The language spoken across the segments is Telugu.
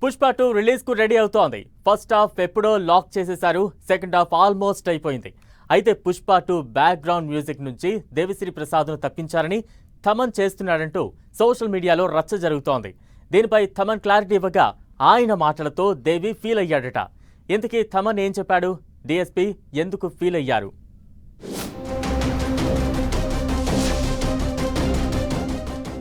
పుష్ప 2 రిలీజ్ కు రెడీ అవుతోంది. ఫస్ట్ హాఫ్ ఎప్పుడో లాక్ చేసేశారు, సెకండ్ హాఫ్ ఆల్మోస్ట్ అయిపోయింది. అయితే పుష్ప 2 బ్యాక్గ్రౌండ్ మ్యూజిక్ నుంచి దేవిశ్రీ ప్రసాద్ను తప్పించారని థమన్ చేస్తున్నాడంటూ సోషల్ మీడియాలో రచ్చ జరుగుతోంది. దీనిపై థమన్ క్లారిటీ ఇవ్వగా ఆయన మాటలతో దేవి ఫీల్ అయ్యాడట. ఇంతకీ థమన్ ఏం చెప్పాడు? డీఎస్పీ ఎందుకు ఫీల్ అయ్యారు?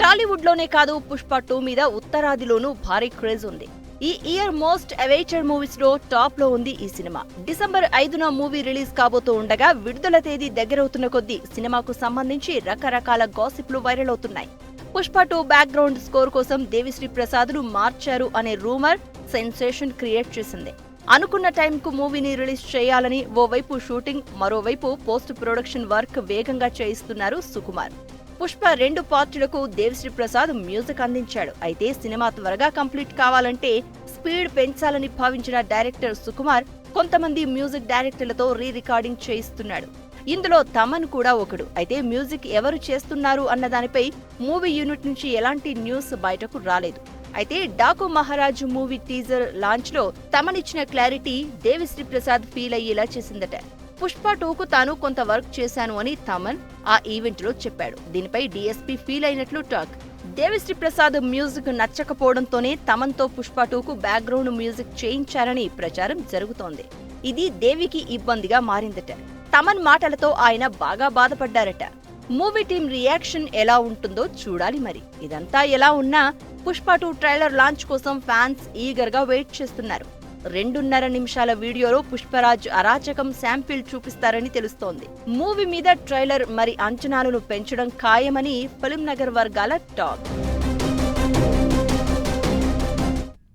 టాలీవుడ్ లోనే కాదు, పుష్ప 2 మీద ఉత్తరాదిలోనూ భారీ క్రేజ్ ఉంది. ఈ ఇయర్ మోస్ట్ అవైటెడ్ మూవీస్ లో టాప్ లో ఉంది ఈ సినిమా. డిసెంబర్ 5న మూవీ రిలీజ్ కాబోతూ ఉండగా విడుదల తేదీ దగ్గరవుతున్న కొద్దీ సినిమాకు సంబంధించి రకరకాల గాసిప్లు వైరల్ అవుతున్నాయి. పుష్ప 2 బ్యాక్గ్రౌండ్ స్కోర్ కోసం దేవిశ్రీ ప్రసాద్ను మార్చారు అనే రూమర్ సెన్సేషన్ క్రియేట్ చేసింది. అనుకున్న టైంకు మూవీని రిలీజ్ చేయాలని ఓవైపు షూటింగ్, మరోవైపు పోస్ట్ ప్రొడక్షన్ వర్క్ వేగంగా చేయిస్తున్నారు సుకుమార్. పుష్ప 2 పార్టులకు దేవిశ్రీ ప్రసాద్ మ్యూజిక్ అందించాడు. అయితే సినిమా త్వరగా కంప్లీట్ కావాలంటే స్పీడ్ పెంచాలని భావించిన డైరెక్టర్ సుకుమార్ కొంతమంది మ్యూజిక్ డైరెక్టర్లతో రికార్డింగ్ చేయిస్తున్నాడు. ఇందులో థమన్ కూడా ఒకడు. అయితే మ్యూజిక్ ఎవరు చేస్తున్నారు అన్న దానిపై మూవీ యూనిట్ నుంచి ఎలాంటి న్యూస్ బయటకు రాలేదు. అయితే Daaku Maharaj movie teaser launch లో థమన్ ఇచ్చిన క్లారిటీ దేవిశ్రీ ప్రసాద్ ఫీల్ అయ్యేలా చేసిందట. పుష్ప 2కు తాను కొంత వర్క్ చేశాను అని థమన్ ఆ ఈవెంట్ లో చెప్పాడు. దీనిపై డీఎస్పీ ఫీల్ అయినట్లు టాక్. దేవిశ్రీ ప్రసాద్ మ్యూజిక్ నచ్చకపోవడంతోనే థమన్ తో పుష్ప 2కు బ్యాక్గ్రౌండ్ మ్యూజిక్ చేయించారని ప్రచారం జరుగుతోంది. ఇది దేవికి ఇబ్బందిగా మారిందట. థమన్ మాటలతో ఆయన బాగా బాధపడ్డారట. మూవీ టీం రియాక్షన్ ఎలా ఉంటుందో చూడాలి మరి. ఇదంతా ఎలా ఉన్నా పుష్ప 2 ట్రైలర్ లాంచ్ కోసం ఫ్యాన్స్ ఈగర్ గా వెయిట్ చేస్తున్నారు. 2.5 నిమిషాల వీడియోలో పుష్పరాజ్ అరాచకం శాంపిల్ చూపిస్తారని తెలుస్తోంది. మూవీ మీద ట్రైలర్ మరి అంచనాలను పెంచడం ఖాయమని ఫిల్మ్ నగర్ వర్గాల టాక్.